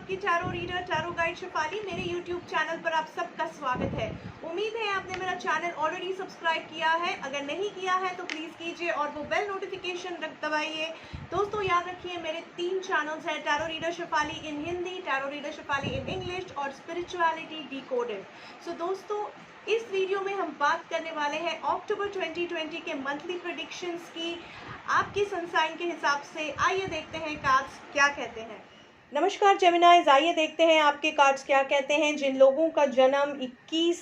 आपकी tarot reader tarot guide Shefali. मेरे YouTube channel पर आप सबका स्वागत है। उम्मीद है आपने मेरा चैनल ऑलरेडी सब्सक्राइब किया है। अगर नहीं किया है तो प्लीज़ कीजिए और वो बेल नोटिफिकेशन दबाइए। दोस्तों याद रखिए मेरे 3 चैनल्स हैं, tarot reader Shefali in Hindi, tarot reader Shefali in English और स्पिरिचुअलिटी डिकोडेड। सो दोस्तों इस वीडियो में हम बात करने वाले हैं अक्टूबर 2020 के मंथली प्रेडिक्शंस की आपके सनसाइन के हिसाब से। आइए देखते हैं कार्ड्स क्या कहते हैं। नमस्कार जेमिनाइज, आइए देखते हैं आपके कार्ड्स क्या कहते हैं। जिन लोगों का जन्म 21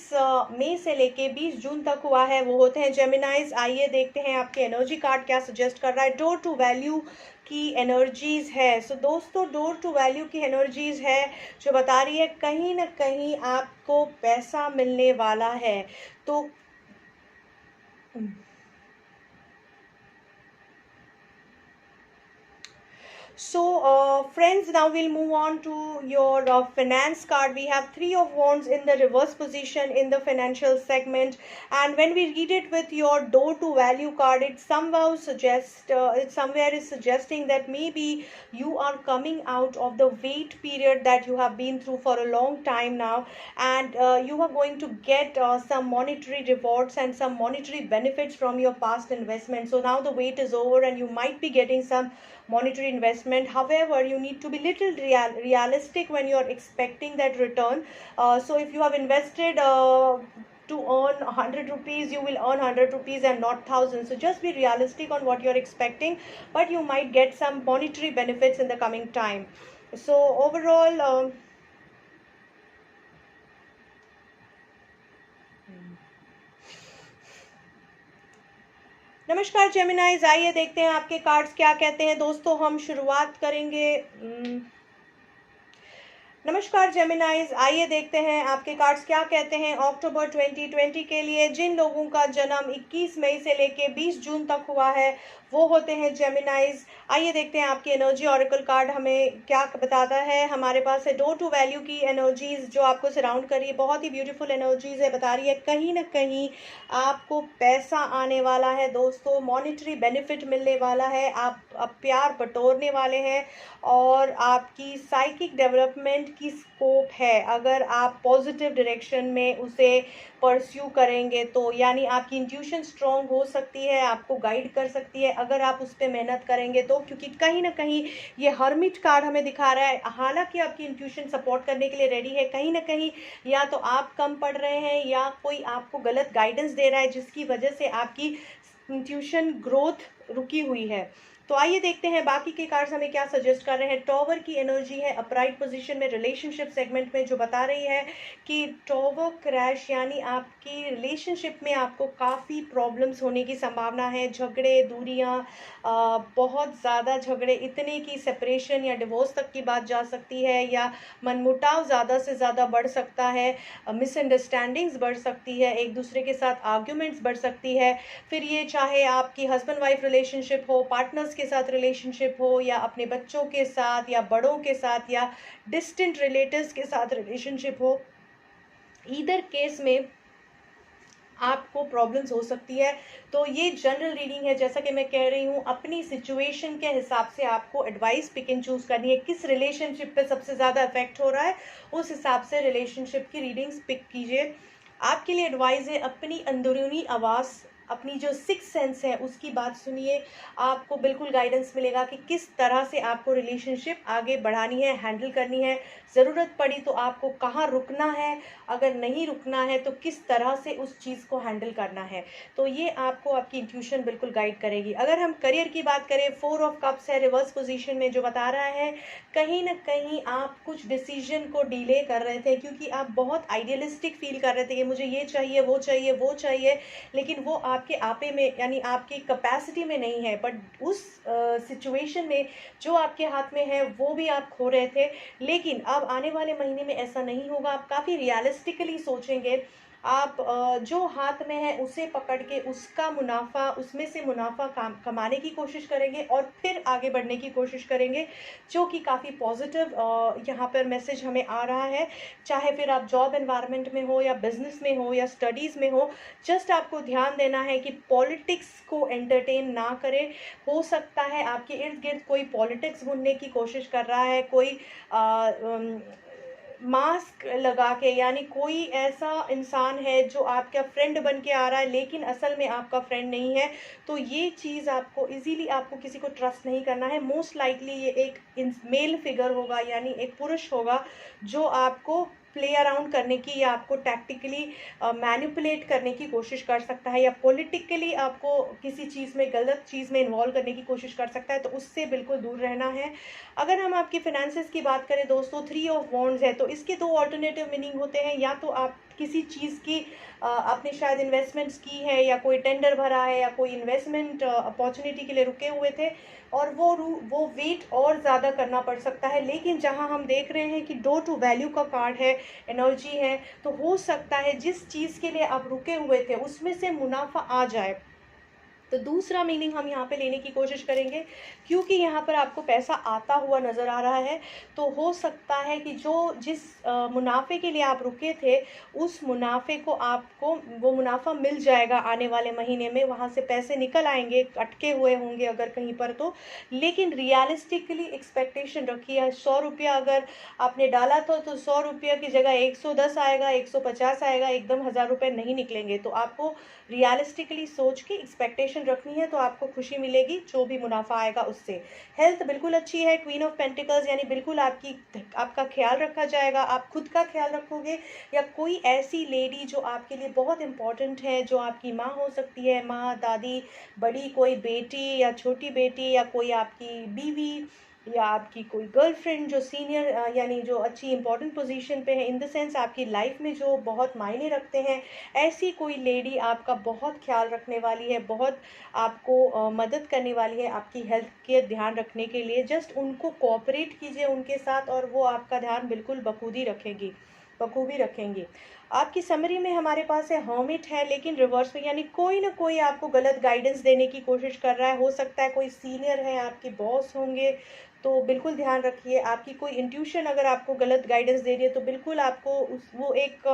मई से लेके 20 जून तक हुआ है वो होते हैं जेमिनाइज। आइए देखते हैं आपके एनर्जी कार्ड क्या सजेस्ट कर रहा है। डोर टू वैल्यू की एनर्जीज है। सो दोस्तों डोर टू वैल्यू की एनर्जीज है जो बता रही है कहीं ना कहीं आपको पैसा मिलने वाला है। तो So friends, now we'll move on to your finance card. We have 3 of wands in the reverse position in the financial segment, and when we read it with your door to value card, it somehow suggests it somewhere is suggesting that maybe you are coming out of the wait period that you have been through for a long time now, and you are going to get some monetary rewards and some monetary benefits from your past investment. So now the wait is over and you might be getting some monetary investment. However, you need to be little realistic when you are expecting that return. So if you have invested to earn 100 rupees, you will earn 100 rupees and not 1000. So just be realistic on what you are expecting, but you might get some monetary benefits in the coming time. So overall नमस्कार जेमिनाइज, आइए देखते हैं आपके cards क्या कहते हैं। दोस्तों हम शुरुआत करेंगे। नमस्कार जेमिनाइज, आइए देखते हैं आपके कार्ड्स क्या कहते हैं अक्टूबर 2020 के लिए। जिन लोगों का जन्म 21 मई से लेके 20 जून तक हुआ है वो होते हैं जेमिनाइज। आइए देखते हैं आपकी एनर्जी ऑरेकल कार्ड हमें क्या बताता है। हमारे पास है डोर टू वैल्यू की एनर्जीज जो आपको सराउंड कर रही है। बहुत ही ब्यूटीफुल एनर्जीज है, बता रही है कहीं ना कहीं आपको पैसा आने वाला है दोस्तों, मॉनेटरी बेनिफिट मिलने वाला है, आप प्यार बटोरने वाले हैं और आपकी साइकिक डेवलपमेंट की स्कोप है अगर आप पॉजिटिव डायरेक्शन में उसे परस्यू करेंगे तो। यानी आपकी इंट्यूशन स्ट्रॉन्ग हो सकती है, आपको गाइड कर सकती है अगर आप उस पर मेहनत करेंगे तो। क्योंकि कहीं ना कहीं ये हर्मिट कार्ड हमें दिखा रहा है, हालांकि आपकी इंट्यूशन सपोर्ट करने के लिए रेडी है, कहीं ना कहीं या तो आप कम पढ़ रहे हैं या कोई आपको गलत गाइडेंस दे रहा है जिसकी वजह से आपकी इंट्यूशन ग्रोथ रुकी हुई है। तो आइए देखते हैं बाकी के कार्ड्स हमें क्या सजेस्ट कर रहे हैं। टॉवर की एनर्जी है अपराइट पोजीशन में रिलेशनशिप सेगमेंट में, जो बता रही है कि टॉवर क्रैश यानी आपकी रिलेशनशिप में आपको काफ़ी प्रॉब्लम्स होने की संभावना है। झगड़े, दूरियां, बहुत ज़्यादा झगड़े, इतने की सेपरेशन या डिवोर्स तक की बात जा सकती है, या मनमुटाव ज़्यादा से ज़्यादा बढ़ सकता है, मिसअंडरस्टैंडिंग्स बढ़ सकती है, एक दूसरे के साथ आर्ग्यूमेंट्स बढ़ सकती है। फिर ये चाहे आपकी हस्बैंड वाइफ रिलेशनशिप हो, पार्टनर्स के साथ रिलेशनशिप हो, या अपने बच्चों के साथ या बड़ों के साथ या डिस्टेंट रिलेटिव्स के साथ रिलेशनशिप हो, ईदर केस में आपको प्रॉब्लम्स हो सकती है। तो ये जनरल रीडिंग है, जैसा कि मैं कह रही हूँ अपनी सिचुएशन के हिसाब से आपको एडवाइस पिक एंड चूज करनी है। किस रिलेशनशिप पे सबसे ज़्यादा इफेक्ट हो रहा है उस हिसाब से रिलेशनशिप की रीडिंग्स पिक कीजिए। आपके लिए एडवाइस है अपनी अंदरूनी आवाज़, अपनी जो सिक्स सेंस है उसकी बात सुनिए, आपको बिल्कुल गाइडेंस मिलेगा कि किस तरह से आपको रिलेशनशिप आगे बढ़ानी है, हैंडल करनी है। ज़रूरत पड़ी तो आपको कहाँ रुकना है, अगर नहीं रुकना है तो किस तरह से उस चीज़ को हैंडल करना है। तो ये आपको आपकी इंट्यूशन बिल्कुल गाइड करेगी। अगर हम करियर की बात करें, 4 ऑफ कप्स है रिवर्स पोजीशन में, जो बता रहा है कहीं ना कहीं आप कुछ डिसीजन को डिले कर रहे थे क्योंकि आप बहुत आइडियलिस्टिक फील कर रहे थे कि मुझे ये चाहिए वो चाहिए वो चाहिए, लेकिन वो आपके आपे में यानी आपकी कैपेसिटी में नहीं है। बट उस सिचुएशन में जो आपके हाथ में है वो भी आप खो रहे थे। लेकिन अब आने वाले महीने में ऐसा नहीं होगा, आप काफ़ी रियलिस्टिकली सोचेंगे, आप जो हाथ में है उसे पकड़ के उसका मुनाफा, उसमें से मुनाफा कमाने की कोशिश करेंगे और फिर आगे बढ़ने की कोशिश करेंगे, जो कि काफ़ी पॉजिटिव यहाँ पर मैसेज हमें आ रहा है। चाहे फिर आप जॉब एनवायरनमेंट में हो या बिजनेस में हो या स्टडीज़ में हो, जस्ट आपको ध्यान देना है कि पॉलिटिक्स को एंटरटेन ना करें। हो सकता है आपके इर्द गिर्द कोई पॉलिटिक्स बुनने की कोशिश कर रहा है, कोई मास्क लगा के, यानी कोई ऐसा इंसान है जो आपका फ्रेंड बन के आ रहा है लेकिन असल में आपका फ्रेंड नहीं है। तो ये चीज़ आपको इजीली, आपको किसी को ट्रस्ट नहीं करना है। मोस्ट लाइकली ये एक मेल फिगर होगा, यानी एक पुरुष होगा जो आपको प्ले अराउंड करने की या आपको टैक्टिकली मैनिपुलेट करने की कोशिश कर सकता है, या पॉलिटिकली आपको किसी चीज़ में, गलत चीज़ में इन्वॉल्व करने की कोशिश कर सकता है। तो उससे बिल्कुल दूर रहना है। अगर हम आपकी फिनेंसेस की बात करें दोस्तों, 3 ऑफ वॉन्ड्स है, तो इसके 2 ऑल्टरनेटिव मीनिंग होते हैं। या तो आप किसी चीज़ की आपने शायद इन्वेस्टमेंट्स की है, या कोई टेंडर भरा है, या कोई इन्वेस्टमेंट अपॉर्चुनिटी के लिए रुके हुए थे और वो वेट और ज़्यादा करना पड़ सकता है। लेकिन जहां हम देख रहे हैं कि डो टू वैल्यू का कार्ड है, एनर्जी है, तो हो सकता है जिस चीज़ के लिए आप रुके हुए थे उसमें से मुनाफा आ जाए। तो दूसरा मीनिंग हम यहाँ पे लेने की कोशिश करेंगे, क्योंकि यहाँ पर आपको पैसा आता हुआ नज़र आ रहा है। तो हो सकता है कि जिस मुनाफे के लिए आप रुके थे, उस मुनाफे को आपको वो मुनाफा मिल जाएगा आने वाले महीने में। वहाँ से पैसे निकल आएंगे, अटके हुए होंगे अगर कहीं पर तो। लेकिन रियलिस्टिकली एक्सपेक्टेशन रखिए, 100 रुपया अगर आपने डाला था तो 100 रुपया की जगह 110 आएगा, 150 आएगा, एकदम 1000 रुपये नहीं निकलेंगे। तो आपको रियलिस्टिकली सोच के एक्सपेक्टेशन रखनी है, तो आपको खुशी मिलेगी जो भी मुनाफा आएगा उससे। हेल्थ बिल्कुल अच्छी है, क्वीन ऑफ पेंटिकल्स, यानी बिल्कुल आपका ख्याल रखा जाएगा, आप खुद का ख्याल रखोगे। या कोई ऐसी लेडी जो आपके लिए बहुत इंपॉर्टेंट है, जो आपकी माँ हो सकती है, माँ, दादी, बड़ी कोई बेटी या छोटी बेटी, या कोई आपकी बीवी, या आपकी कोई गर्लफ्रेंड जो सीनियर, यानी जो अच्छी इंपॉर्टेंट पोजीशन पे है, इन द सेंस आपकी लाइफ में जो बहुत मायने रखते हैं, ऐसी कोई लेडी आपका बहुत ख्याल रखने वाली है, बहुत आपको मदद करने वाली है आपकी हेल्थ के ध्यान रखने के लिए। जस्ट उनको कोऑपरेट कीजिए उनके साथ, और वो आपका ध्यान बिल्कुल बखूबी रखेंगी। आपकी समरी में हमारे पास है हर्मिट है, लेकिन रिवर्स में, यानी कोई ना कोई आपको गलत गाइडेंस देने की कोशिश कर रहा है। हो सकता है कोई सीनियर है, आपके बॉस होंगे, तो बिल्कुल ध्यान रखिए। आपकी कोई इंट्यूशन अगर आपको गलत गाइडेंस दे रही है, तो बिल्कुल आपको वो एक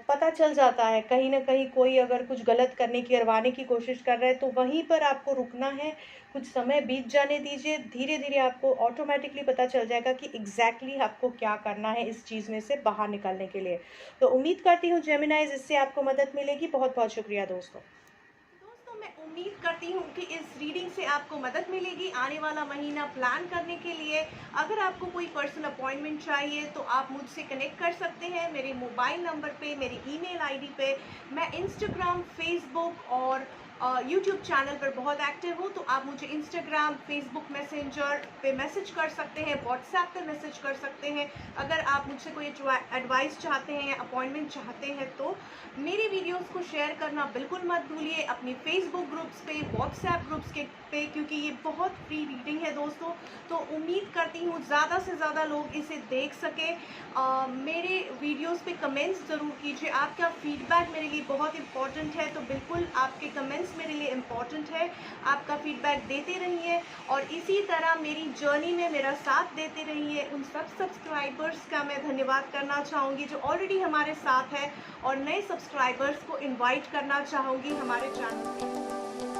पता चल जाता है कहीं ना कहीं। कोई अगर कुछ गलत करवाने की कोशिश कर रहा है, तो वहीं पर आपको रुकना है, कुछ समय बीत जाने दीजिए। धीरे धीरे आपको ऑटोमेटिकली पता चल जाएगा कि एग्जैक्टली आपको क्या करना है इस चीज़ में से बाहर निकलने के लिए। तो उम्मीद करती हूँ जेमिनाइज इससे आपको मदद मिलेगी। बहुत बहुत शुक्रिया दोस्तों। मैं उम्मीद करती हूँ कि इस रीडिंग से आपको मदद मिलेगी आने वाला महीना प्लान करने के लिए। अगर आपको कोई पर्सनल अपॉइंटमेंट चाहिए तो आप मुझसे कनेक्ट कर सकते हैं मेरे मोबाइल नंबर पे, मेरी ईमेल आईडी पे। मैं इंस्टाग्राम, फेसबुक और यूट्यूब चैनल पर बहुत एक्टिव हूँ। तो आप मुझे इंस्टाग्राम, फेसबुक मैसेंजर पे मैसेज कर सकते हैं, व्हाट्सएप पे मैसेज कर सकते हैं। अगर आप मुझसे कोई एडवाइस चाहते हैं या अपॉइंटमेंट चाहते हैं, तो मेरी वीडियोस को शेयर करना बिल्कुल मत भूलिए अपनी फेसबुक ग्रुप्स पे, व्हाट्सएप ग्रुप्स पे, क्योंकि ये बहुत फ्री रीडिंग है दोस्तों। तो उम्मीद करती हूँ ज़्यादा से ज़्यादा लोग इसे देख सके। मेरे वीडियोस पे कमेंट्स ज़रूर कीजिए। आपका फीडबैक मेरे लिए बहुत इंपॉर्टेंट है, तो बिल्कुल आपके कमेंट्स मेरे लिए इम्पॉर्टेंट है। आपका फीडबैक देते रहिए और इसी तरह मेरी जर्नी में मेरा साथ देते रहिए। उन सब सब्सक्राइबर्स का मैं धन्यवाद करना चाहूँगी जो ऑलरेडी हमारे साथ है, और नए सब्सक्राइबर्स को इनवाइट करना चाहूँगी हमारे चैनल पे।